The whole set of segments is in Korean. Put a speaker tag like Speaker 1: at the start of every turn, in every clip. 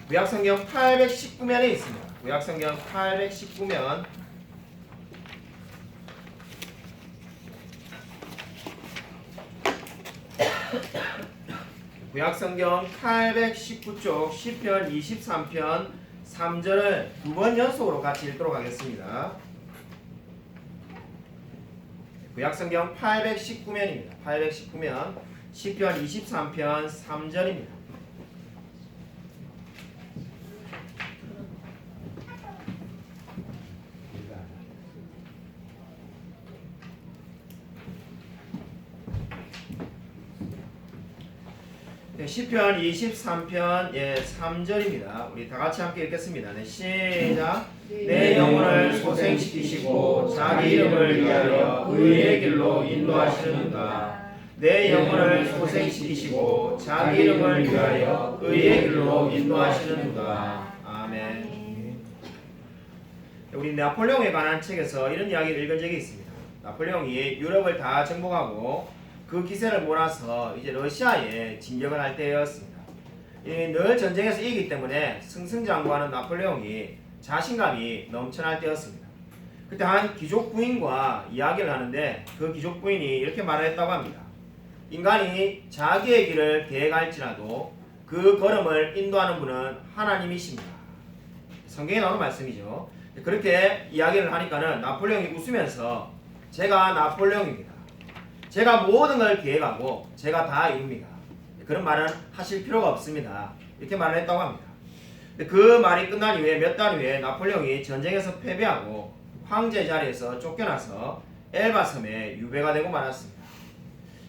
Speaker 1: 구약성경 819면에 있습니다. 구약성경 819면 구약성경 819쪽 시편 23편 3절을 두 번 연속으로 같이 읽도록 하겠습니다. 구약성경 819면입니다. 819면 시편 23편 3절입니다. 시편 23편 3절입니다. 우리 다 같이 함께 읽겠습니다. 네, 시작. 내 영혼을 소생시키시고 자기 이름을 위하여 의의 길로 인도하시는도다. 내 영혼을 소생시키시고 자기 이름을 위하여 의의 길로 인도하시는도다. 아멘. 우리 나폴레옹에 관한 책에서 이런 이야기를 읽은 적이 있습니다. 나폴레옹이 유럽을 다 정복하고 그 기세를 몰아서 이제 러시아에 진격을 할 때였습니다. 늘 전쟁에서 이기기 때문에 승승장구하는 나폴레옹이 자신감이 넘쳐날 때였습니다. 그때 한 귀족 부인과 이야기를 하는데 그 귀족 부인이 이렇게 말을 했다고 합니다. 인간이 자기의 길을 계획할지라도 그 걸음을 인도하는 분은 하나님이십니다. 성경에 나오는 말씀이죠. 그렇게 이야기를 하니까는 나폴레옹이 웃으면서 제가 나폴레옹입니다. 제가 모든 걸 계획하고 제가 다 이룹니다. 그런 말은 하실 필요가 없습니다. 이렇게 말을 했다고 합니다. 그 말이 끝난 이후에 몇 달 후에 나폴레옹이 전쟁에서 패배하고 황제 자리에서 쫓겨나서 엘바 섬에 유배가 되고 말았습니다.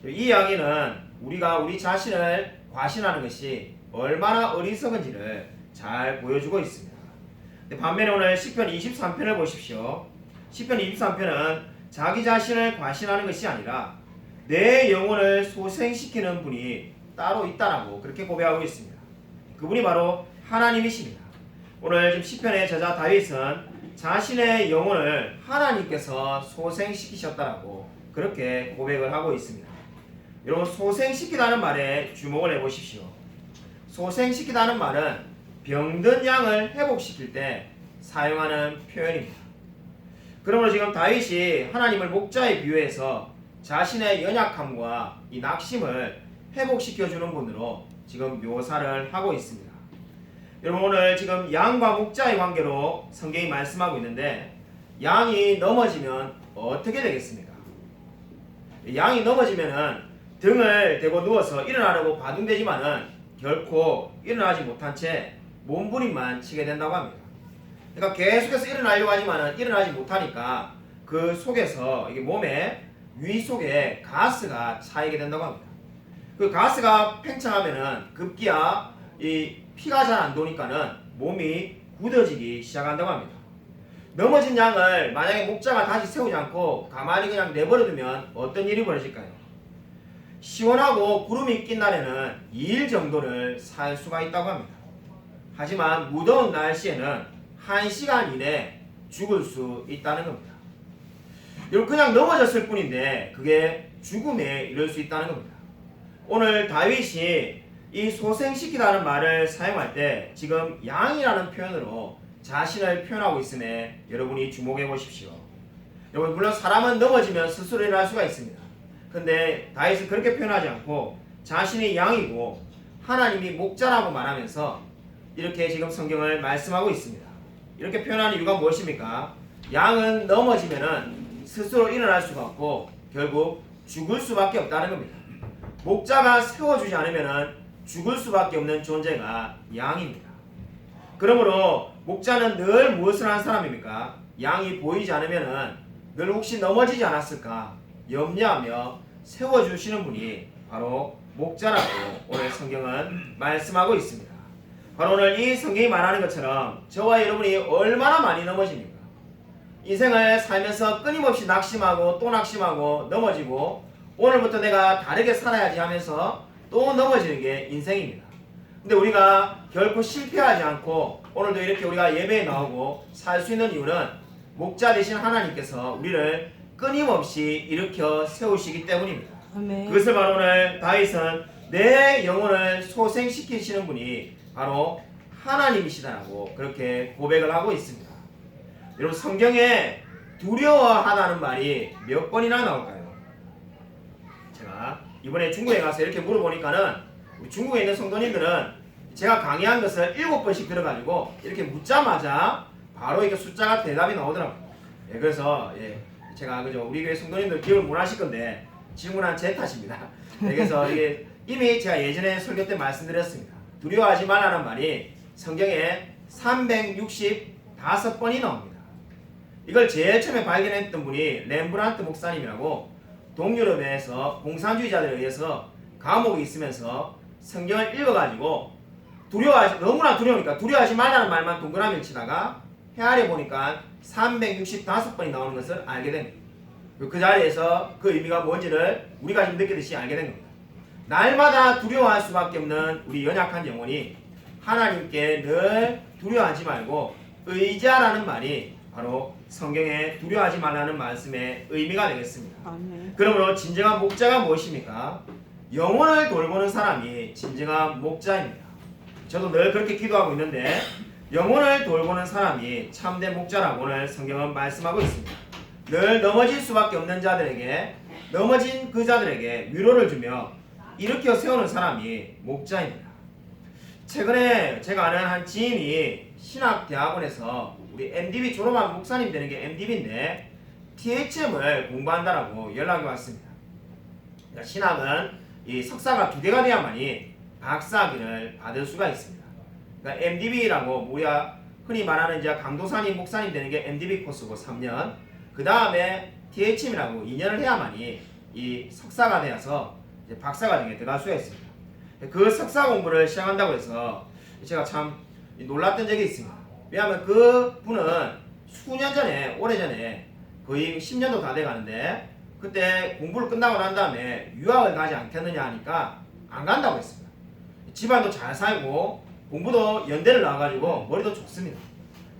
Speaker 1: 이 이야기는 우리가 우리 자신을 과신하는 것이 얼마나 어리석은지를 잘 보여주고 있습니다. 반면에 오늘 시편 23편을 보십시오. 시편 23편은 자기 자신을 과신하는 것이 아니라 내 영혼을 소생시키는 분이 따로 있다라고 그렇게 고백하고 있습니다. 그분이 바로 하나님이십니다. 오늘 지금 시편의 저자 다윗은 자신의 영혼을 하나님께서 소생시키셨다라고 그렇게 고백을 하고 있습니다. 여러분, 소생시키다는 말에 주목을 해보십시오. 소생시키다는 말은 병든 양을 회복시킬 때 사용하는 표현입니다. 그러므로 지금 다윗이 하나님을 목자에 비유해서 자신의 연약함과 이 낙심을 회복시켜주는 분으로 지금 묘사를 하고 있습니다. 여러분, 오늘 지금 양과 목자의 관계로 성경이 말씀하고 있는데 양이 넘어지면 어떻게 되겠습니까? 양이 넘어지면은 등을 대고 누워서 일어나려고 바둥대지만은 결코 일어나지 못한 채 몸부림만 치게 된다고 합니다. 그러니까 계속해서 일어나려고 하지만은 일어나지 못하니까 그 속에서 이게 몸에 위 속에 가스가 차이게 된다고 합니다. 그 가스가 팽창하면은 급기야 이 피가 잘 안 도니까는 몸이 굳어지기 시작한다고 합니다. 넘어진 양을 만약에 목자가 다시 세우지 않고 가만히 그냥 내버려두면 어떤 일이 벌어질까요? 시원하고 구름이 낀 날에는 2일 정도를 살 수가 있다고 합니다. 하지만 무더운 날씨에는 1시간 이내 죽을 수 있다는 겁니다. 여러분, 그냥 넘어졌을 뿐인데 그게 죽음에 이를 수 있다는 겁니다. 오늘 다윗이 이 소생시키다는 말을 사용할 때 지금 양이라는 표현으로 자신을 표현하고 있음에 여러분이 주목해 보십시오. 여러분, 물론 사람은 넘어지면 스스로 일어날 수가 있습니다. 근데 다윗은 그렇게 표현하지 않고 자신이 양이고 하나님이 목자라고 말하면서 이렇게 지금 성경을 말씀하고 있습니다. 이렇게 표현하는 이유가 무엇입니까? 양은 넘어지면은 스스로 일어날 수가 없고 결국 죽을 수밖에 없다는 겁니다. 목자가 세워주지 않으면 죽을 수밖에 없는 존재가 양입니다. 그러므로 목자는 늘 무엇을 하는 사람입니까? 양이 보이지 않으면 늘 혹시 넘어지지 않았을까 염려하며 세워주시는 분이 바로 목자라고 오늘 성경은 말씀하고 있습니다. 바로 오늘 이 성경이 말하는 것처럼 저와 여러분이 얼마나 많이 넘어집니까? 인생을 살면서 끊임없이 낙심하고 또 낙심하고 넘어지고 오늘부터 내가 다르게 살아야지 하면서 또 넘어지는 게 인생입니다. 근데 우리가 결코 실패하지 않고 오늘도 이렇게 우리가 예배에 나오고 살 수 있는 이유는 목자 되신 하나님께서 우리를 끊임없이 일으켜 세우시기 때문입니다.
Speaker 2: 아멘.
Speaker 1: 그것을 바로 오늘 다윗은 내 영혼을 소생시키시는 분이 바로 하나님이시다라고 그렇게 고백을 하고 있습니다. 여러분 성경에 두려워하다는 말이 몇 번이나 나올까요? 제가 이번에 중국에 가서 이렇게 물어보니까는 우리 중국에 있는 성도님들은 제가 강의한 것을 7번씩 들어가지고 이렇게 묻자마자 바로 이게 숫자가 대답이 나오더라고요. 예, 그래서 제가 그죠 우리 교회 성도님들 기억을 못 하실 건데 질문한 제 탓입니다. 그래서 이게 이미 제가 예전에 설교 때 말씀드렸습니다. 두려워하지 말라는 말이 성경에 365번이 나옵니다. 이걸 제일 처음에 발견했던 분이 렘브란트 목사님이라고 동유럽에서 공산주의자들에 의해서 감옥에 있으면서 성경을 읽어가지고 너무나 두려우니까 두려워하지 말라는 말만 동그라미를 치다가 헤아려 보니까 365번이 나오는 것을 알게 됩니다. 그 자리에서 그 의미가 뭔지를 우리가 지금 느끼듯이 알게 된 겁니다. 날마다 두려워할 수밖에 없는 우리 연약한 영혼이 하나님께 늘 두려워하지 말고 의지하라는 말이 바로 성경에 두려워하지 말라는 말씀의 의미가 되겠습니다.
Speaker 2: 아멘.
Speaker 1: 그러므로 진정한 목자가 무엇입니까? 영혼을 돌보는 사람이 진정한 목자입니다. 저도 늘 그렇게 기도하고 있는데 영혼을 돌보는 사람이 참된 목자라고 오늘 성경은 말씀하고 있습니다. 늘 넘어질 수밖에 없는 자들에게 넘어진 그 자들에게 위로를 주며 일으켜 세우는 사람이 목자입니다. 최근에 제가 아는 한 지인이 신학대학원에서 우리 MDB 졸업한 목사님 되는 게 MDB인데 THM을 공부한다라고 연락이 왔습니다. 그러니까 신학은 이 석사가 2개가 돼야만이 박사학위를 받을 수가 있습니다. 그러니까 MDB라고 우리가 흔히 말하는 이제 강도사님 목사님 되는 게 MDB 코스고 3년, 그 다음에 THM이라고 2년을 해야만이 이 석사가 되어서 이제 박사 과정에 들어갈 수가 있습니다. 그 석사 공부를 시작한다고 해서 제가 참 놀랐던 적이 있습니다. 왜냐하면 그 분은 수년 전에, 오래전에 거의 10년도 다 돼가는데 그때 공부를 끝나고 난 다음에 유학을 가지 않겠느냐 하니까 안 간다고 했습니다. 집안도 잘 살고 공부도 연대를 나와가지고 머리도 좋습니다.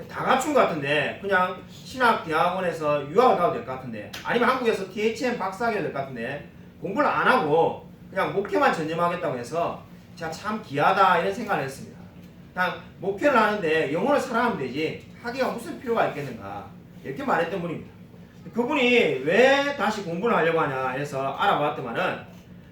Speaker 1: 다 갖춘 것 같은데 그냥 신학대학원에서 유학을 가도 될 것 같은데 아니면 한국에서 THM 박사학위가 될 것 같은데 공부를 안 하고 그냥 목표만 전념하겠다고 해서 제가 참 귀하다 이런 생각을 했습니다. 그냥 목표를 하는데 영혼을 사랑하면 되지 하기가 무슨 필요가 있겠는가 이렇게 말했던 분입니다. 그분이 왜 다시 공부를 하려고 하냐 해서 알아봤더만은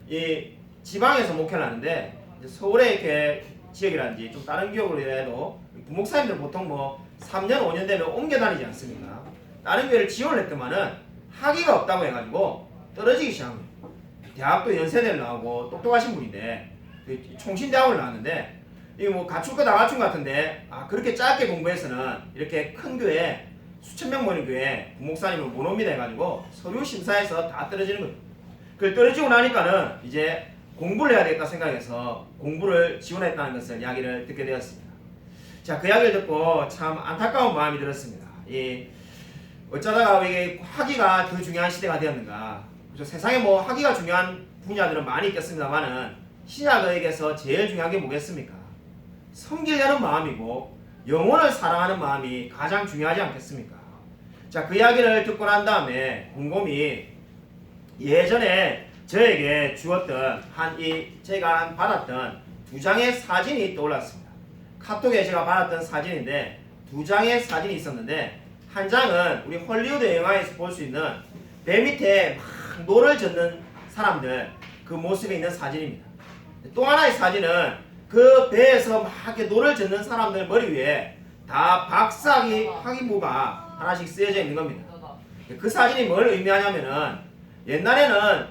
Speaker 1: 이 지방에서 목회를 하는데 서울에 이렇게 지역이라든지 좀 다른 지역으로 해도 부목사님들 보통 뭐 3년 5년 되면 옮겨 다니지 않습니까? 다른 교회를 지원을 했더만은 학위가 없다고 해가지고 떨어지기 시작합니다. 대학도 연세대를 나오고 똑똑하신 분인데 총신대학을 나왔는데 이거 뭐 갖출 거 다 갖춘 것 같은데 그렇게 짧게 공부해서는 이렇게 큰 교회 수천 명 모이는 교회 부목사님을 못 옵니다 해가지고 서류 심사에서 다 떨어지는 거예요. 그걸 떨어지고 나니까는 이제 공부를 해야 되겠다 생각해서 공부를 지원했다는 것을 이야기를 듣게 되었습니다. 자, 그 이야기를 듣고 참 안타까운 마음이 들었습니다. 어쩌다가 이게 학위가 더 중요한 시대가 되었는가. 그렇죠? 세상에 뭐 학위가 중요한 분야들은 많이 있겠습니다만은 신약에게서 제일 중요한 게 뭐겠습니까? 섬기려는 마음이고 영혼을 사랑하는 마음이 가장 중요하지 않겠습니까? 자, 그 이야기를 듣고 난 다음에 곰곰이 예전에 저에게 주었던 제가 받았던 2장의 사진이 떠올랐습니다. 카톡에 제가 받았던 사진인데 2장의 사진이 있었는데 한 장은 우리 헐리우드 영화에서 볼 수 있는 배 밑에 막 노를 젓는 사람들 그 모습에 있는 사진입니다. 또 하나의 사진은 그 배에서 막 이렇게 노를 젓는 사람들 머리 위에 다 박사학위 학위부가 하나씩 쓰여져 있는 겁니다. 그 사진이 뭘 의미하냐면은 옛날에는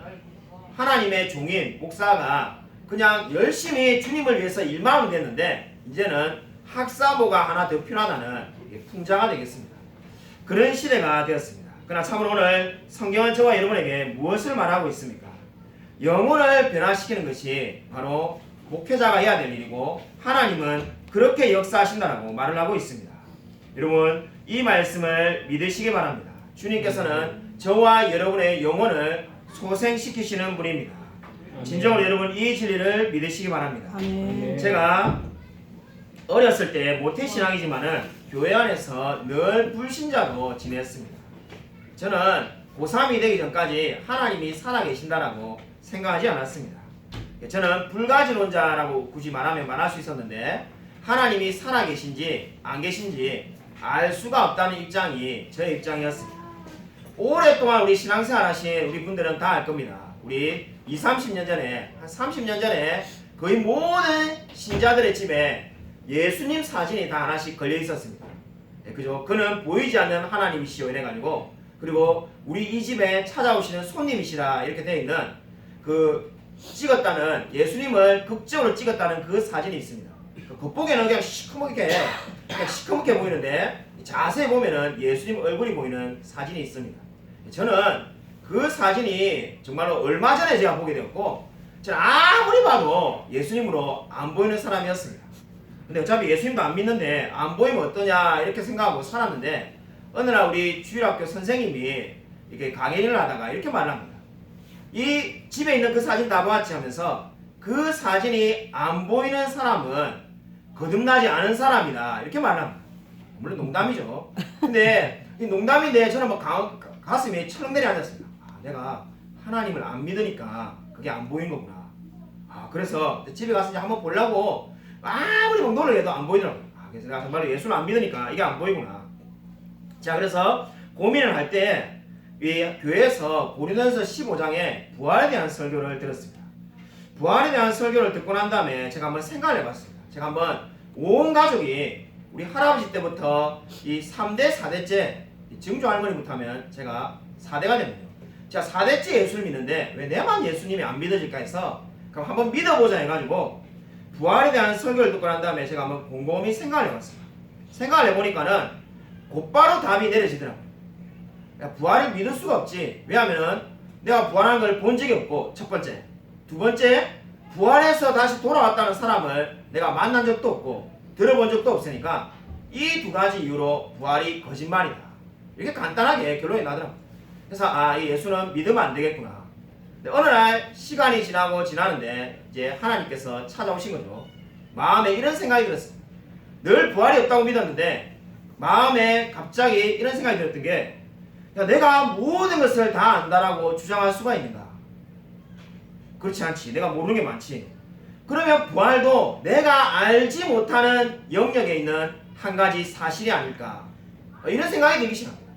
Speaker 1: 하나님의 종인 목사가 그냥 열심히 주님을 위해서 일만 하면 됐는데 이제는 학사모가 하나 더 필요하다는 풍자가 되겠습니다. 그런 시대가 되었습니다. 그러나 참으로 오늘 성경은 저와 여러분에게 무엇을 말하고 있습니까? 영혼을 변화시키는 것이 바로 목회자가 해야 될 일이고 하나님은 그렇게 역사하신다라고 말을 하고 있습니다. 여러분 이 말씀을 믿으시기 바랍니다. 주님께서는 저와 여러분의 영혼을 소생시키시는 분입니다. 진정으로 여러분 이 진리를 믿으시기 바랍니다.
Speaker 2: 아멘.
Speaker 1: 제가 어렸을 때 모태신앙이지만은 교회 안에서 늘 불신자로 지냈습니다. 저는 고3이 되기 전까지 하나님이 살아계신다라고 생각하지 않았습니다. 저는 불가지론자라고 굳이 말하면 말할 수 있었는데 하나님이 살아계신지 안 계신지 알 수가 없다는 입장이 저의 입장이었습니다. 오랫동안 우리 신앙생활 하신 우리 분들은 다 알 겁니다. 우리 20, 30년 전에, 한 30년 전에 거의 모든 신자들의 집에 예수님 사진이 다 하나씩 걸려 있었습니다. 네, 그죠? 그는 보이지 않는 하나님이시오 이래가지고, 그리고 우리 이 집에 찾아오시는 손님이시라 이렇게 되어 있는 그 찍었다는, 예수님을 극적으로 찍었다는 그 사진이 있습니다. 겉보기에는 그냥 시커멓게 보이는데 자세히 보면은 예수님 얼굴이 보이는 사진이 있습니다. 저는 그 사진이 정말로 얼마 전에 제가 보게 되었고, 저는 아무리 봐도 예수님으로 안 보이는 사람이었습니다. 근데 어차피 예수님도 안 믿는데 안 보이면 어떠냐 이렇게 생각하고 살았는데, 어느 날 우리 주일학교 선생님이 이렇게 강의를 하다가 이렇게 말합니다. 이 집에 있는 그 사진 다 보았지 하면서, 그 사진이 안 보이는 사람은 거듭나지 않은 사람이다 이렇게 말합니다. 물론 농담이죠. 근데 이 농담인데 저는 막 가슴이 철렁 내려앉았습니다. 내가 하나님을 안 믿으니까 그게 안 보이는 거구나. 그래서 집에 가서 이제 한번 보려고 아무리 막 노력해도 안 보이더라고요. 그래서 내가 정말 예수를 안 믿으니까 이게 안 보이구나. 자, 그래서 고민을 할 때 이 교회에서 고린도전서 15장에 부활에 대한 설교를 들었습니다. 부활에 대한 설교를 듣고 난 다음에 제가 한번 생각을 해봤습니다. 제가 한번 온 가족이 우리 할아버지 때부터 이 3대, 4대째 증조 할머니부터 하면 제가 4대가 됩니다. 제가 4대째 예수를 믿는데 왜 내만 예수님이 안 믿어질까 해서, 그럼 한번 믿어보자 해가지고 부활에 대한 설교를 듣고 난 다음에 제가 한번 곰곰이 생각을 해봤습니다. 생각을 해보니까는 곧바로 답이 내려지더라고요. 부활을 믿을 수가 없지. 왜냐하면 내가 부활하는 걸 본 적이 없고, 첫 번째. 두 번째, 부활해서 다시 돌아왔다는 사람을 내가 만난 적도 없고 들어본 적도 없으니까 이 두 가지 이유로 부활이 거짓말이다. 이렇게 간단하게 결론이 나더라고요. 그래서 이 예수는 믿으면 안 되겠구나. 근데 어느 날 시간이 지나는데 이제 하나님께서 찾아오신 거죠. 마음에 이런 생각이 들었습니다. 늘 부활이 없다고 믿었는데 마음에 갑자기 이런 생각이 들었던 게, 내가 모든 것을 다 안다라고 주장할 수가 있는가? 그렇지 않지. 내가 모르는 게 많지. 그러면 부활도 내가 알지 못하는 영역에 있는 한 가지 사실이 아닐까? 이런 생각이 들기 시작합니다.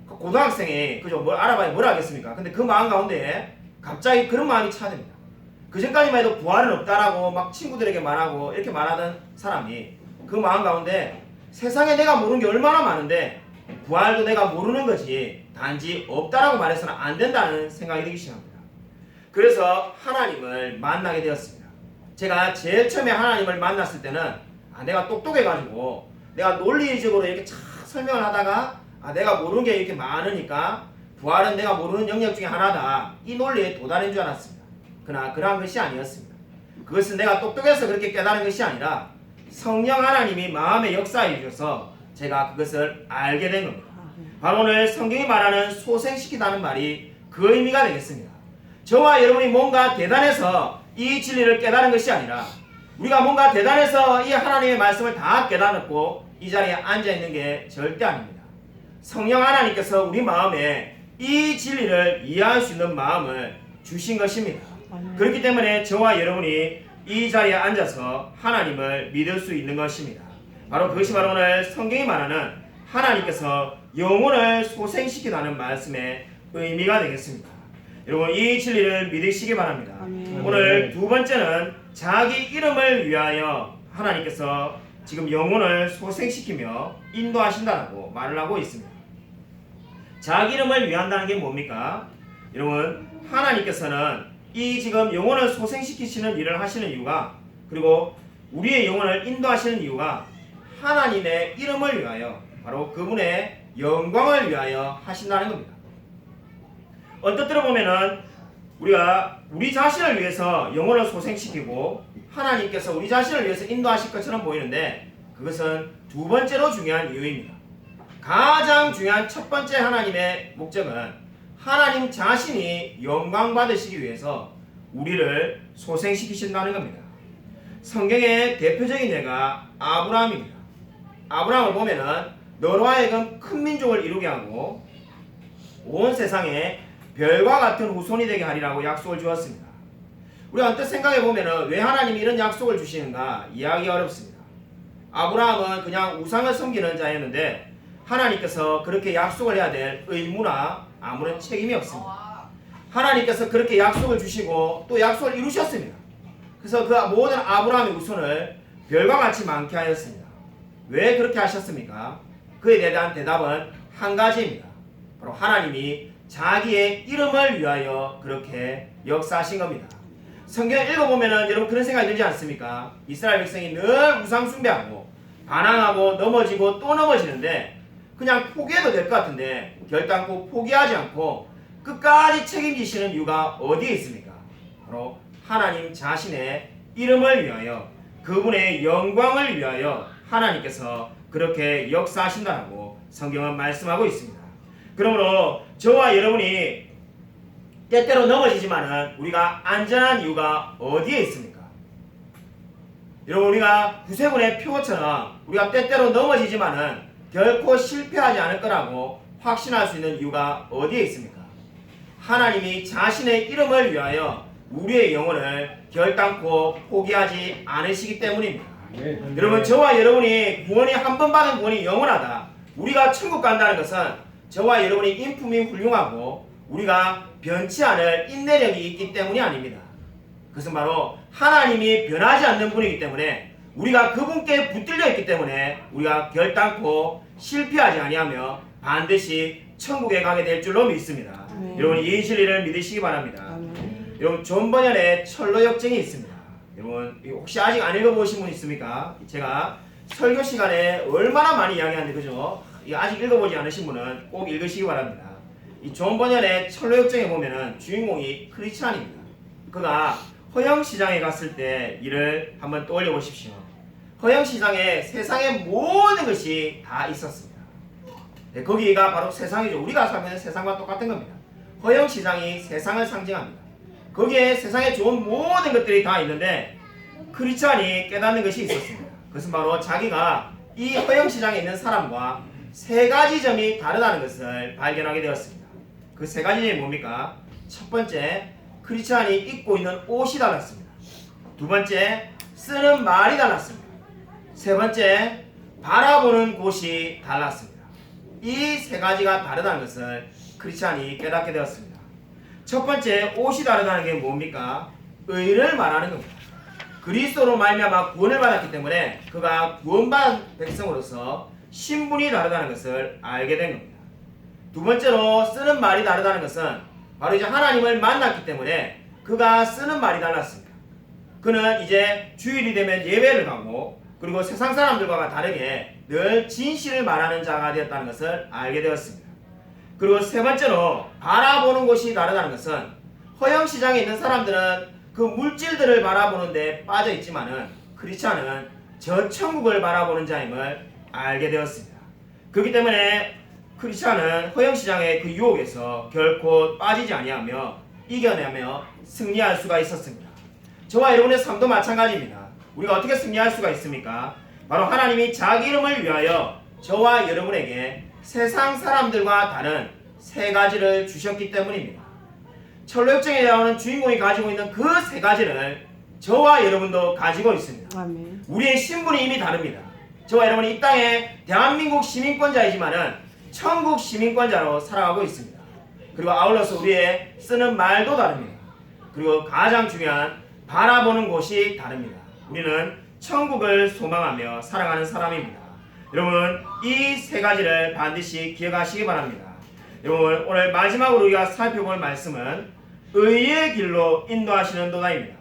Speaker 1: 고등학생이 그죠? 뭘 알아봐야 뭘 하겠습니까? 근데 그 마음 가운데 갑자기 그런 마음이 차집니다. 그 전까지만 해도 부활은 없다라고 막 친구들에게 말하고 이렇게 말하던 사람이 그 마음 가운데 세상에 내가 모르는 게 얼마나 많은데 부활도 내가 모르는 거지 단지 없다라고 말해서는 안 된다는 생각이 들기 시작합니다. 그래서 하나님을 만나게 되었습니다. 제가 제일 처음에 하나님을 만났을 때는 내가 똑똑해가지고 내가 논리적으로 이렇게 쫙 설명을 하다가 내가 모르는 게 이렇게 많으니까 부활은 내가 모르는 영역 중에 하나다, 이 논리에 도달한 줄 알았습니다. 그러나 그러한 것이 아니었습니다. 그것은 내가 똑똑해서 그렇게 깨달은 것이 아니라 성령 하나님이 마음에 역사해 주셔서 제가 그것을 알게 된 겁니다. 바로 오늘 성경이 말하는 소생시키다는 말이 그 의미가 되겠습니다. 저와 여러분이 뭔가 대단해서 이 진리를 깨달은 것이 아니라 우리가 뭔가 대단해서 이 하나님의 말씀을 다 깨달았고 이 자리에 앉아있는 게 절대 아닙니다. 성령 하나님께서 우리 마음에 이 진리를 이해할 수 있는 마음을 주신 것입니다. 그렇기 때문에 저와 여러분이 이 자리에 앉아서 하나님을 믿을 수 있는 것입니다. 바로 그것이 바로 오늘 성경이 말하는 하나님께서 영혼을 소생시키다는 말씀의 의미가 되겠습니다. 여러분 이 진리를 믿으시기 바랍니다. 오늘 두 번째는 자기 이름을 위하여 하나님께서 지금 영혼을 소생시키며 인도하신다라고 말을 하고 있습니다. 자기 이름을 위한다는 게 뭡니까? 여러분 하나님께서는 이 지금 영혼을 소생시키시는 일을 하시는 이유가, 그리고 우리의 영혼을 인도하시는 이유가 하나님의 이름을 위하여, 바로 그분의 영광을 위하여 하신다는 겁니다. 언뜻 들어보면은 우리가 우리 자신을 위해서 영혼을 소생시키고 하나님께서 우리 자신을 위해서 인도하실 것처럼 보이는데 그것은 두 번째로 중요한 이유입니다. 가장 중요한 첫 번째 하나님의 목적은 하나님 자신이 영광 받으시기 위해서 우리를 소생시키신다는 겁니다. 성경의 대표적인 예가 아브라함입니다. 아브라함을 보면은 너로 하여금 큰 민족을 이루게 하고 온 세상에 별과 같은 후손이 되게 하리라고 약속을 주었습니다. 우리가 언뜻 생각해 보면은 왜 하나님이 이런 약속을 주시는가 이해하기 어렵습니다. 아브라함은 그냥 우상을 섬기는 자였는데 하나님께서 그렇게 약속을 해야 될 의무나 아무런 책임이 없습니다. 하나님께서 그렇게 약속을 주시고 또 약속을 이루셨습니다. 그래서 그 모든 아브라함의 후손을 별과 같이 많게 하였습니다. 왜 그렇게 하셨습니까? 그에 대한 대답은 한 가지입니다. 바로 하나님이 자기의 이름을 위하여 그렇게 역사하신 겁니다. 성경을 읽어보면 여러분 그런 생각이 들지 않습니까? 이스라엘 백성이 늘 우상 숭배하고 반항하고 넘어지고 또 넘어지는데 그냥 포기해도 될 것 같은데 결단코 포기하지 않고 끝까지 책임지시는 이유가 어디에 있습니까? 바로 하나님 자신의 이름을 위하여 그분의 영광을 위하여 하나님께서 그렇게 역사하신다고 성경은 말씀하고 있습니다. 그러므로 저와 여러분이 때때로 넘어지지만은 우리가 안전한 이유가 어디에 있습니까? 여러분 우리가 구세군의 표처럼 우리가 때때로 넘어지지만은 결코 실패하지 않을 거라고 확신할 수 있는 이유가 어디에 있습니까? 하나님이 자신의 이름을 위하여 우리의 영혼을 결단코 포기하지 않으시기 때문입니다. 여러분 저와 여러분이 구원이 한 번 받은 구원이 영원하다. 우리가 천국 간다는 것은 저와 여러분이 인품이 훌륭하고 우리가 변치 않을 인내력이 있기 때문이 아닙니다. 그것은 바로 하나님이 변하지 않는 분이기 때문에 우리가 그분께 붙들려 있기 때문에 우리가 결단코 실패하지 아니하며 반드시 천국에 가게 될 줄로 믿습니다. 여러분 이 진리를 믿으시기 바랍니다. 여러분 존 버년의 철로 역정이 있습니다. 여러분 혹시 아직 안 읽어보신 분 있습니까? 제가 설교 시간에 얼마나 많이 이야기하는데 그죠? 아직 읽어보지 않으신 분은 꼭 읽으시기 바랍니다. 이 존 버년의 철로 역정에 보면은 주인공이 크리스찬입니다. 그가 허영시장에 갔을 때 일을 한번 떠올려 보십시오. 허영시장에 세상의 모든 것이 다 있었습니다. 네, 거기가 바로 세상이죠. 우리가 살면 세상과 똑같은 겁니다. 허영시장이 세상을 상징합니다. 거기에 세상에 좋은 모든 것들이 다 있는데 크리스찬이 깨닫는 것이 있었습니다. 그것은 바로 자기가 이 허영시장에 있는 사람과 세 가지 점이 다르다는 것을 발견하게 되었습니다. 그 세 가지 점이 뭡니까? 첫 번째, 크리스찬이 입고 있는 옷이 달랐습니다. 두 번째, 쓰는 말이 달랐습니다. 세 번째, 바라보는 곳이 달랐습니다. 이 세 가지가 다르다는 것을 크리스찬이 깨닫게 되었습니다. 첫 번째, 옷이 다르다는 게 뭡니까? 의를 말하는 겁니다. 그리스도로 말미암아 구원을 받았기 때문에 그가 구원받은 백성으로서 신분이 다르다는 것을 알게 된 겁니다. 두 번째로 쓰는 말이 다르다는 것은 바로 이제 하나님을 만났기 때문에 그가 쓰는 말이 달랐습니다. 그는 이제 주일이 되면 예배를 가고 그리고 세상 사람들과 다르게 늘 진실을 말하는 자가 되었다는 것을 알게 되었습니다. 그리고 세 번째로 바라보는 곳이 다르다는 것은 허영시장에 있는 사람들은 그 물질들을 바라보는 데 빠져 있지만은 크리스찬은 저 천국을 바라보는 자임을 알게 되었습니다. 그렇기 때문에 크리스찬은 허영시장의 그 유혹에서 결코 빠지지 아니하며 이겨내며 승리할 수가 있었습니다. 저와 여러분의 삶도 마찬가지입니다. 우리가 어떻게 승리할 수가 있습니까? 바로 하나님이 자기 이름을 위하여 저와 여러분에게 세상 사람들과 다른 세 가지를 주셨기 때문입니다. 철로역정에 나오는 주인공이 가지고 있는 그 세 가지를 저와 여러분도 가지고 있습니다.
Speaker 2: 아멘.
Speaker 1: 우리의 신분이 이미 다릅니다. 저와 여러분이 이 땅에 대한민국 시민권자이지만은 천국 시민권자로 살아가고 있습니다. 그리고 아울러서 우리의 쓰는 말도 다릅니다. 그리고 가장 중요한 바라보는 곳이 다릅니다. 우리는 천국을 소망하며 살아가는 사람입니다. 여러분 이 세 가지를 반드시 기억하시기 바랍니다. 여러분 오늘 마지막으로 우리가 살펴볼 말씀은 의의 길로 인도하시는 도다입니다.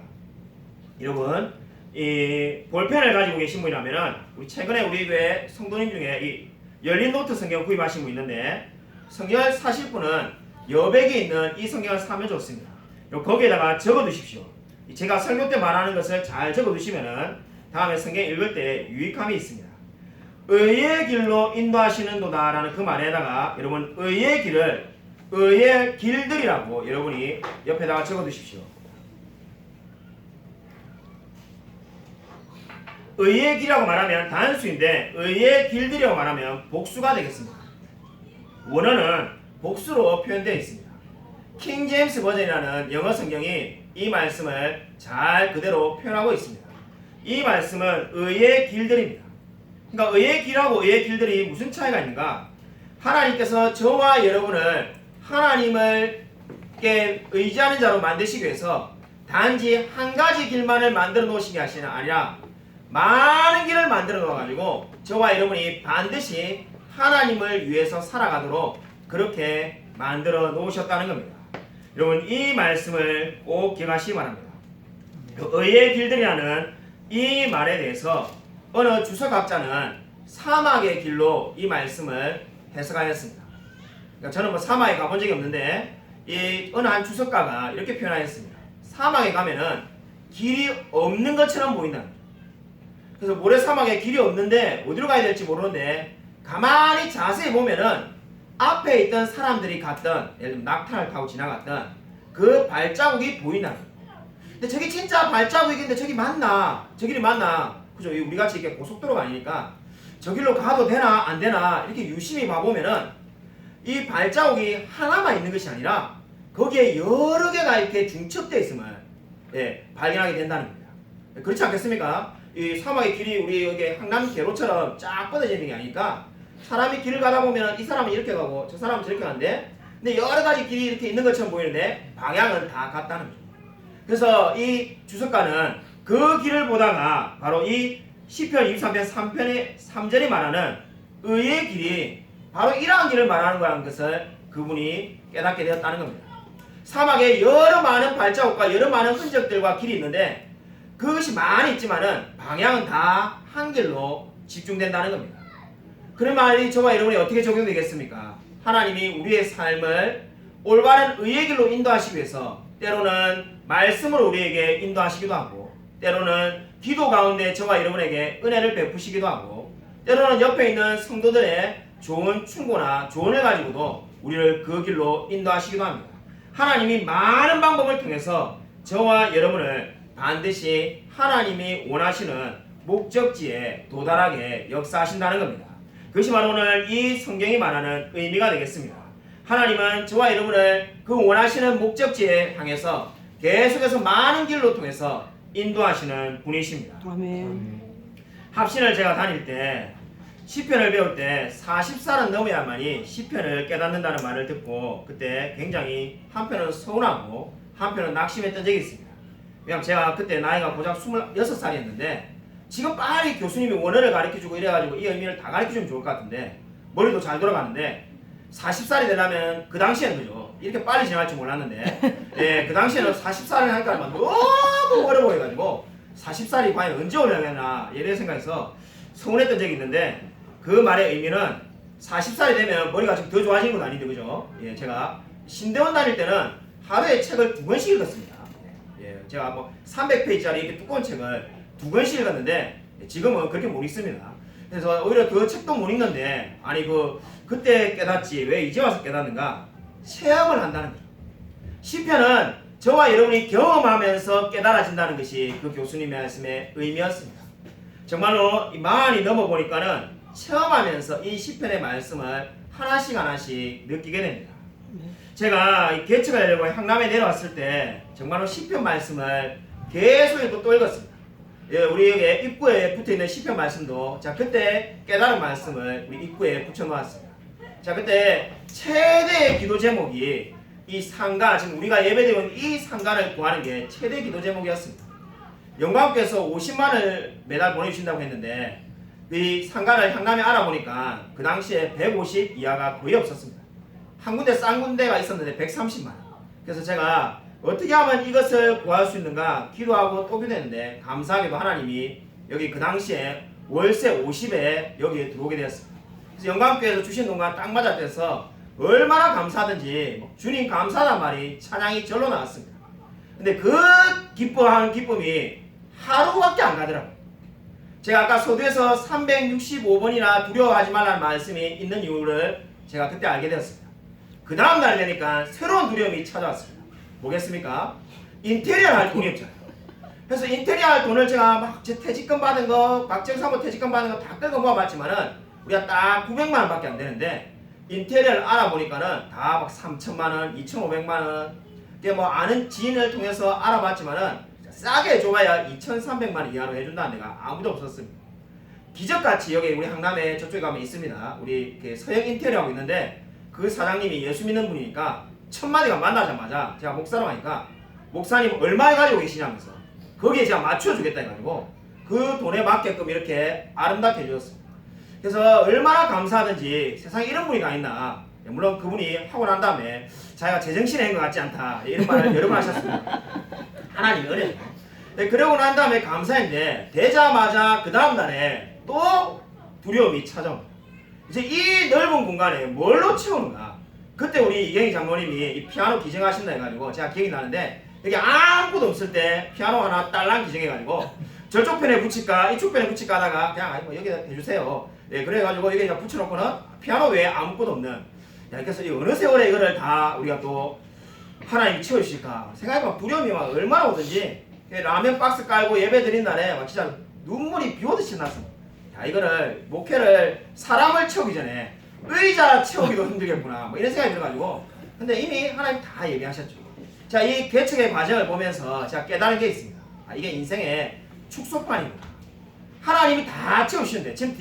Speaker 1: 여러분 이 볼펜을 가지고 계신 분이라면은 우리 최근에 우리 교회 성도님 중에 이 열린 노트 성경 구입하신 분 있는데 성경을 사실 분은 여백에 있는 이 성경을 사면 좋습니다. 거기에다가 적어 두십시오. 제가 설교 때 말하는 것을 잘 적어 두시면은 다음에 성경 읽을 때 유익함이 있습니다. 의의 길로 인도하시는 도다라는 그 말에다가 여러분 의의 길을 의의 길들이라고 여러분이 옆에다가 적어 두십시오. 의의 길이라고 말하면 단수인데 의의 길들이라고 말하면 복수가 되겠습니다. 원어는 복수로 표현되어 있습니다. 킹 제임스 버전이라는 영어 성경이 이 말씀을 잘 그대로 표현하고 있습니다. 이 말씀은 의의 길들입니다. 그러니까 의의 길하고 의의 길들이 무슨 차이가 있는가? 하나님께서 저와 여러분을 하나님을 의지하는 자로 만드시기 위해서 단지 한 가지 길만을 만들어 놓으신 게 아니라 많은 길을 만들어 놓아가지고 저와 여러분이 반드시 하나님을 위해서 살아가도록 그렇게 만들어 놓으셨다는 겁니다. 여러분 이 말씀을 꼭 기억하시기 바랍니다. 의의 길들이라는 이 말에 대해서 어느 주석학자는 사막의 길로 이 말씀을 해석하였습니다. 그러니까 저는 뭐 사막에 가본 적이 없는데 이 어느 한 주석가가 이렇게 표현하였습니다. 사막에 가면은 길이 없는 것처럼 보인다. 그래서 모래사막에 길이 없는데 어디로 가야 될지 모르는데 가만히 자세히 보면은 앞에 있던 사람들이 갔던 예를 들면 낙타를 타고 지나갔던 그 발자국이 보인다. 근데 저기 진짜 발자국인데 저기 맞나? 저 길이 맞나? 그죠? 우리같이 이렇게 고속도로가 아니니까 저 길로 가도 되나 안 되나 이렇게 유심히 봐보면은 이 발자국이 하나만 있는 것이 아니라 거기에 여러 개가 이렇게 중첩되어 있음을 발견하게 된다는 겁니다. 그렇지 않겠습니까? 이 사막의 길이 우리 여기 항남 계로처럼 쫙 뻗어져 있는 게 아니니까 사람이 길을 가다 보면 이 사람은 이렇게 가고 저 사람은 저렇게 가는데 근데 여러 가지 길이 이렇게 있는 것처럼 보이는데 방향은 다 같다는 거죠. 그래서 이 주석가는 그 길을 보다가 바로 이 시편 23편 3편의 3절이 말하는 의의 길이 바로 이러한 길을 말하는 거라는 것을 그분이 깨닫게 되었다는 겁니다. 사막에 여러 많은 발자국과 여러 많은 흔적들과 길이 있는데 그것이 많이 있지만은 방향은 다 한 길로 집중된다는 겁니다. 그런 말이 저와 여러분이 어떻게 적용되겠습니까? 하나님이 우리의 삶을 올바른 의의 길로 인도하시기 위해서 때로는 말씀으로 우리에게 인도하시기도 하고 때로는 기도 가운데 저와 여러분에게 은혜를 베푸시기도 하고 때로는 옆에 있는 성도들의 좋은 충고나 조언을 가지고도 우리를 그 길로 인도하시기도 합니다. 하나님이 많은 방법을 통해서 저와 여러분을 반드시 하나님이 원하시는 목적지에 도달하게 역사하신다는 겁니다. 그것이 바로 오늘 이 성경이 말하는 의미가 되겠습니다. 하나님은 저와 여러분을 그 원하시는 목적지에 향해서 계속해서 많은 길로 통해서 인도하시는 분이십니다.
Speaker 2: 아멘.
Speaker 1: 합신을 제가 다닐 때 시편을 배울 때 40살은 넘어야만이 시편을 깨닫는다는 말을 듣고 그때 굉장히 한편은 서운하고 한편은 낙심했던 적이 있습니다. 왜냐하면 제가 그때 나이가 고작 26살이었는데 지금 빨리 교수님이 원어를 가르쳐주고 이래가지고 이 의미를 다 가르쳐주면 좋을 것 같은데 머리도 잘 돌아가는데 40살이 되려면 그 당시에는 그죠 이렇게 빨리 지나갈 줄 몰랐는데 예, 그 당시에는 40살을 하니까 너무 어려 보여가지고 40살이 과연 언제 오려나 이런 생각해서 서운했던 적이 있는데 그 말의 의미는 40살이 되면 머리가 좀 더 좋아지는 건 아닌데 그죠? 예, 제가 신대원 다닐 때는 하루에 책을 2권씩 읽었습니다. 예, 제가 뭐 300페이지짜리 이렇게 두꺼운 책을 2권씩 읽었는데 지금은 그렇게 못 읽습니다. 그래서 오히려 그 책도 못 읽는데 아니 그때 깨닫지 왜 이제 와서 깨닫는가? 체험을 한다는 거죠. 시편은 저와 여러분이 경험하면서 깨달아진다는 것이 그 교수님의 말씀의 의미였습니다. 정말로 많이 넘어보니까는 체험하면서 이 시편의 말씀을 하나씩 하나씩 느끼게 됩니다. 제가 개척을 하려고 향남에 내려왔을 때 정말로 시편 말씀을 계속 읽고 또 읽었습니다. 예, 우리 여기 입구에 붙어있는 시편 말씀도 자 그때 깨달은 말씀을 우리 입구에 붙여놓았습니다. 자 그때 최대의 기도 제목이 이 상가 지금 우리가 예배드리고 있는 이 상가를 구하는 게 최대 기도 제목이었습니다. 영광께서 50만을 매달 보내주신다고 했는데 이 상가를 향남에 알아보니까 그 당시에 150 이하가 거의 없었습니다. 한 군데 싼 군데가 있었는데 130만. 그래서 제가 어떻게 하면 이것을 구할 수 있는가 기도하고 또 기도했는데 감사하게도 하나님이 여기 그 당시에 월세 50에 여기에 들어오게 되었습니다. 그래서 영광교회에서 주신 동안 딱 맞았대서 얼마나 감사하든지 주님 감사하단 말이 찬양이 절로 나왔습니다. 근데 그 기뻐하는 기쁨이 하루밖에 안 가더라고요. 제가 아까 서두에서 365번이나 두려워하지 말라는 말씀이 있는 이유를 제가 그때 알게 되었습니다. 그 다음 날 되니까 새로운 두려움이 찾아왔습니다. 뭐겠습니까? 인테리어를 할 돈이 없잖아요. 그래서 인테리어 할 돈을 제가 막 제 퇴직금 받은 거, 박정사모 퇴직금 받은 거 다 끌고 모아봤지만은 우리가 딱 900만 원밖에 안 되는데 인테리어를 알아보니까는 다 막 3천만 원, 2,500만 원. 이게 뭐 아는 지인을 통해서 알아봤지만은 싸게 줘봐야 2,300만 원 이하로 해준다는 데가 아무도 없었습니다. 기적같이 여기 우리 항남에 저쪽에 가면 있습니다. 우리 서영 인테리어하고 있는데 그 사장님이 예수 믿는 분이니까 첫 마디가 만나자마자 제가 목사로 하니까 목사님 얼마에 가지고 계시냐면서 거기에 제가 맞춰주겠다 해가지고 그 돈에 맞게끔 이렇게 아름답게 해주셨습니다. 그래서 얼마나 감사하든지 세상에 이런 분이 다 있나. 물론 그분이 하고 난 다음에 자기가 제정신에 있는 것 같지 않다 이런 말을 여러 번 하셨습니다. 하나님이 은혜예요. 그러고 난 다음에 감사했는데 되자마자 그 다음 날에 또 두려움이 찾아옵니다. 이제 이 넓은 공간에 뭘로 채우는가. 그때 우리 이경희 장로님이 이 피아노 기증하신다 해가지고 제가 기억이 나는데 여기 아무것도 없을 때 피아노 하나 딸랑 기증해가지고 저쪽 편에 붙일까 이쪽 편에 붙일까 하다가 그냥 아니 뭐 여기다 해주세요. 예, 그래가지고 여기다 붙여놓고는 피아노 외에 아무것도 없는. 그래서 이 어느 세월에 이거를 다 우리가 또 하나님이 채워주실까 생각해보면 두려움이 막 얼마나 오든지 라면 박스 깔고 예배 드린 날에 막 진짜 눈물이 비 오듯이 났습니다. 야, 이거를 목회를 사람을 채우기 전에 의자 채우기도 힘들겠구나 뭐 이런 생각이 들어가지고 근데 이미 하나님 다 예비하셨죠. 자, 이 개척의 과정을 보면서 제가 깨달은 게 있습니다. 이게 인생의 축소판입니다. 하나님이 다 채우시는데 지금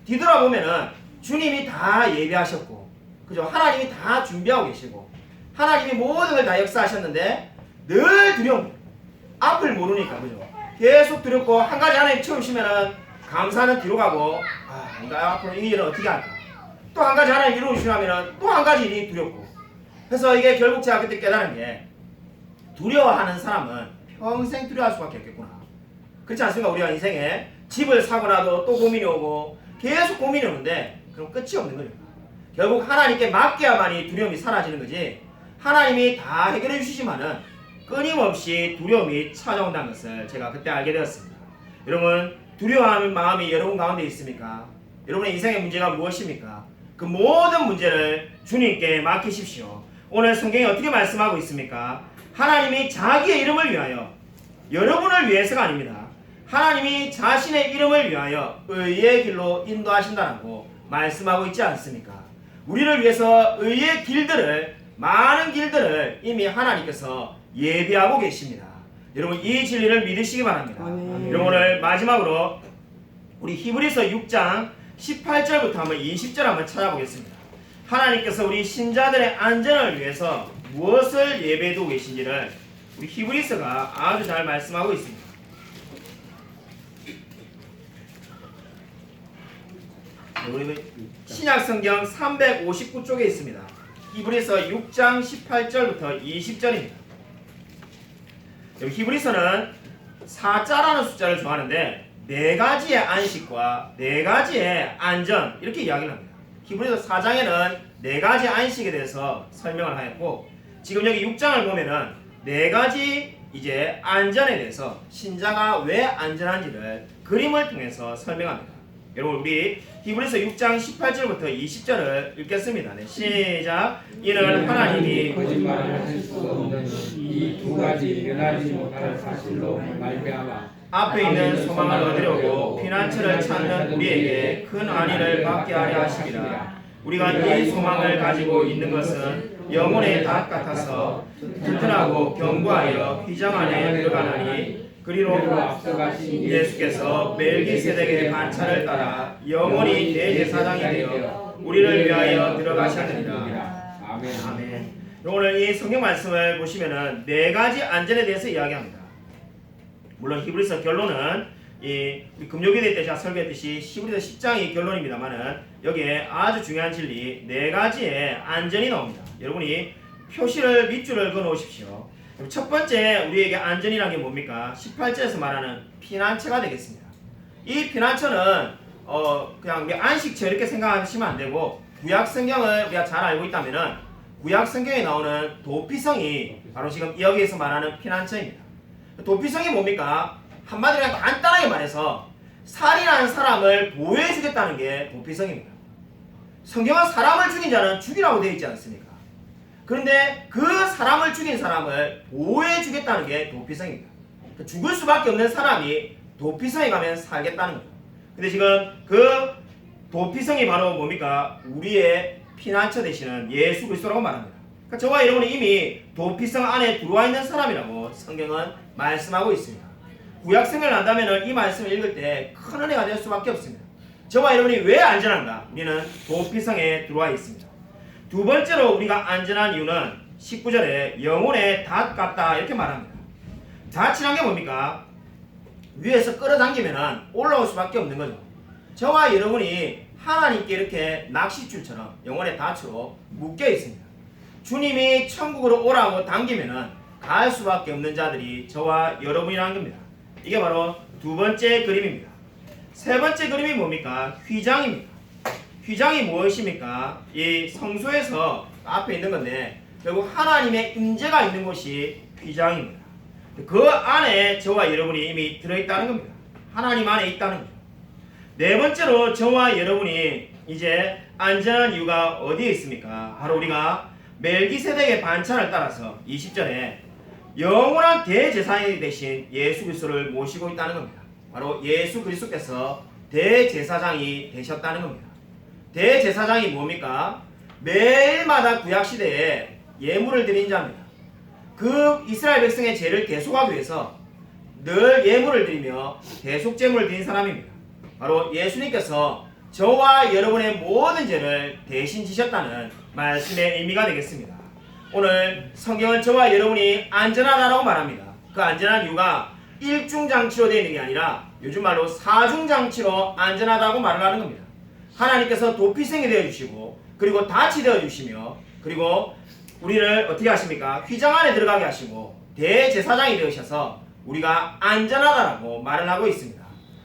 Speaker 1: 뒤돌아보면은 주님이 다 예비하셨고 그죠? 하나님이 다 준비하고 계시고 하나님이 모든 걸 다 역사하셨는데 늘 두려움 앞을 모르니까 그죠? 계속 두렵고 한 가지 하나님 채우시면은 감사는 뒤로 가고 이거 앞으로 이 일은 어떻게 할까? 또 한 가지 하나님 이루어주시면은 또 한 가지 일이 두렵고 그래서 이게 결국 제가 그때 깨달은 게 두려워하는 사람은 평생 두려워할 수밖에 없겠구나. 그렇지 않습니까? 우리가 인생에 집을 사고나도 또 고민이 오고 계속 고민이 오는데 그럼 끝이 없는 거죠. 결국 하나님께 맡겨야만이 두려움이 사라지는 거지 하나님이 다 해결해 주시지만은 끊임없이 두려움이 찾아온다는 것을 제가 그때 알게 되었습니다. 여러분 두려워하는 마음이 여러분 가운데 있습니까? 여러분의 인생의 문제가 무엇입니까? 그 모든 문제를 주님께 맡기십시오. 오늘 성경이 어떻게 말씀하고 있습니까? 하나님이 자기의 이름을 위하여 여러분을 위해서가 아닙니다. 하나님이 자신의 이름을 위하여 의의 길로 인도하신다라고 말씀하고 있지 않습니까? 우리를 위해서 의의 길들을 많은 길들을 이미 하나님께서 예비하고 계십니다. 여러분 이 진리를 믿으시기 바랍니다. 여러분 오늘 마지막으로 우리 히브리서 6장 18절부터 한번 20절 한번 찾아보겠습니다. 하나님께서 우리 신자들의 안전을 위해서 무엇을 예배해두고 계신지를 우리 히브리서가 아주 잘 말씀하고 있습니다. 우리 신약성경 359쪽에 있습니다. 히브리서 6장 18절부터 20절입니다. 히브리서는 4자라는 숫자를 좋아하는데 4가지의 안식과 4가지의 안전 이렇게 이야기를 합니다. 히브리서 4장에는 4가지 안식에 대해서 설명을 하였고 지금 여기 6장을 보면은 4가지 이제 안전에 대해서 신자가 왜 안전한지를 그림을 통해서 설명합니다. 여러분 우리 히브리서 6장 18절부터 20절을 읽겠습니다. 네, 시작. 이는 하나님이
Speaker 2: 거짓말을 할 수 없는 이 두 가지 변하지 못할 사실로 말미암아
Speaker 1: 앞에 있는 소망을 얻으려고 피난처를 찾는 우리에게 큰 안위를 받게 하려 하심이라. 우리가 이 소망을 가지고 있는 것은 영혼의 닷 같아서 튼튼하고 견고하여 휘장 안에 들어가나니 그리로
Speaker 2: 앞서가신
Speaker 1: 예수께서 멜기세덱의 반차를 따라 영원히 대제사장이 되어 우리를 위하여 들어가셨느니라.
Speaker 2: 아멘.
Speaker 1: 아멘. 오늘 이 성경 말씀을 보시면은 4가지 안전에 대해서 이야기합니다. 물론 히브리서 결론은 이 금요일에 때 제가 설교했듯이 히브리서 10장이 결론입니다만은 여기에 아주 중요한 진리 4가지의 안전이 나옵니다. 여러분이 표시를 밑줄을 그어 놓으십시오. 첫 번째 우리에게 안전이라는 게 뭡니까? 18절에서 말하는 피난처가 되겠습니다. 이 피난처는 그냥 우리 안식처 이렇게 생각하시면 안 되고 구약 성경을 우리가 잘 알고 있다면은 구약 성경에 나오는 도피성이 바로 지금 여기에서 말하는 피난처입니다. 도피성이 뭡니까? 한마디로 간단하게 말해서 살인한 사람을 보호해 주겠다는 게 도피성입니다. 성경은 사람을 죽인 자는 죽이라고 되어 있지 않습니까? 그런데 그 사람을 죽인 사람을 보호해 주겠다는 게 도피성입니다. 죽을 수밖에 없는 사람이 도피성에 가면 살겠다는 거죠. 근데 지금 그 도피성이 바로 뭡니까? 우리의 피난처 되시는 예수 그리스도라고 말합니다. 그러니까 저와 여러분이 이미 도피성 안에 들어와 있는 사람이라고 성경은 말씀하고 있습니다. 구약 성경을 안다면 이 말씀을 읽을 때 큰 은혜가 될 수밖에 없습니다. 저와 여러분이 왜 안전한가? 우리는 도피성에 들어와 있습니다. 두 번째로 우리가 안전한 이유는 19절에 영혼의 닷 같다 이렇게 말합니다. 닷이란 게 뭡니까? 위에서 끌어당기면 올라올 수밖에 없는 거죠. 저와 여러분이 하나님께 이렇게 낚싯줄처럼 영혼의 닷으로 묶여 있습니다. 주님이 천국으로 오라고 당기면은 갈 수밖에 없는 자들이 저와 여러분이라는 겁니다. 이게 바로 두 번째 그림입니다. 세 번째 그림이 뭡니까? 휘장입니다. 휘장이 무엇입니까? 이 성소에서 앞에 있는 건데 결국 하나님의 임재가 있는 곳이 휘장입니다. 그 안에 저와 여러분이 이미 들어있다는 겁니다. 하나님 안에 있다는 거죠. 네 번째로 저와 여러분이 이제 안전한 이유가 어디에 있습니까? 바로 우리가 멜기세덱의 반찬을 따라서 20절에 영원한 대제사장이 되신 예수 그리스도를 모시고 있다는 겁니다. 바로 예수 그리스도께서 대제사장이 되셨다는 겁니다. 대제사장이 뭡니까? 매일마다 구약시대에 예물을 드린 자입니다. 그 이스라엘 백성의 죄를 대속하기 위해서 늘 예물을 드리며 대속제물을 드린 사람입니다. 바로 예수님께서 저와 여러분의 모든 죄를 대신 지셨다는 말씀의 의미가 되겠습니다. 오늘 성경은 저와 여러분이 안전하다라고 말합니다. 그 안전한 이유가 일중장치로 되어 있는 게 아니라 요즘 말로 사중장치로 안전하다고 말을 하는 겁니다. 하나님께서 도피성이 되어주시고 그리고 닻이 되어주시며 그리고 우리를 어떻게 하십니까? 휘장 안에 들어가게 하시고 대제사장이 되으셔서 우리가 안전하다라고 말을 하고 있습니다.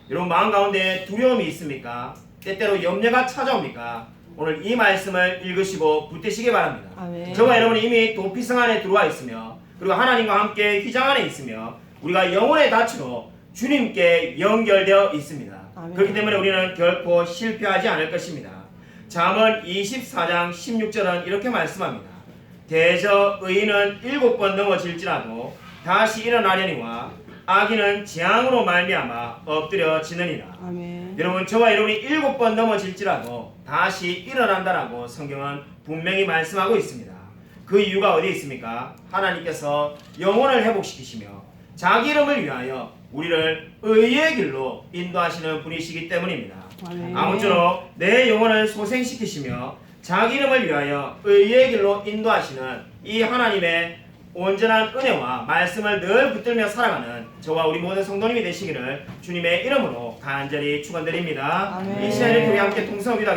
Speaker 1: 여러분 마음 가운데 두려움이 있습니까? 때때로 염려가 찾아옵니까? 오늘 이 말씀을 읽으시고 붙드시기 바랍니다.
Speaker 3: 아멘.
Speaker 1: 저와 여러분이 이미 도피성 안에 들어와 있으며 그리고 하나님과 함께 휘장 안에 있으며 우리가 영혼의 닻으로 주님께 연결되어 있습니다.
Speaker 3: 아멘.
Speaker 1: 그렇기 때문에 우리는 결코 실패하지 않을 것입니다. 잠언 24장 16절은 이렇게 말씀합니다. 대저 의인은 7번 넘어질지라도 다시 일어나려니와 악인은 재앙으로 말미암아 엎드려지느니라.
Speaker 3: 아멘.
Speaker 1: 여러분 저와 여러분이 7번 넘어질지라도 다시 일어난다라고 성경은 분명히 말씀하고 있습니다. 그 이유가 어디에 있습니까? 하나님께서 영혼을 회복시키시며 자기 이름을 위하여 우리를 의의 길로 인도하시는 분이시기 때문입니다.
Speaker 3: 아멘.
Speaker 1: 아무쪼록 내 영혼을 소생시키시며 자기 이름을 위하여 의의 길로 인도하시는 이 하나님의 온전한 은혜와 말씀을 늘 붙들며 살아가는 저와 우리 모든 성도님이 되시기를 주님의 이름으로 간절히 축원드립니다.
Speaker 3: 아멘.
Speaker 1: 이 시간에 우리 함께 통성기도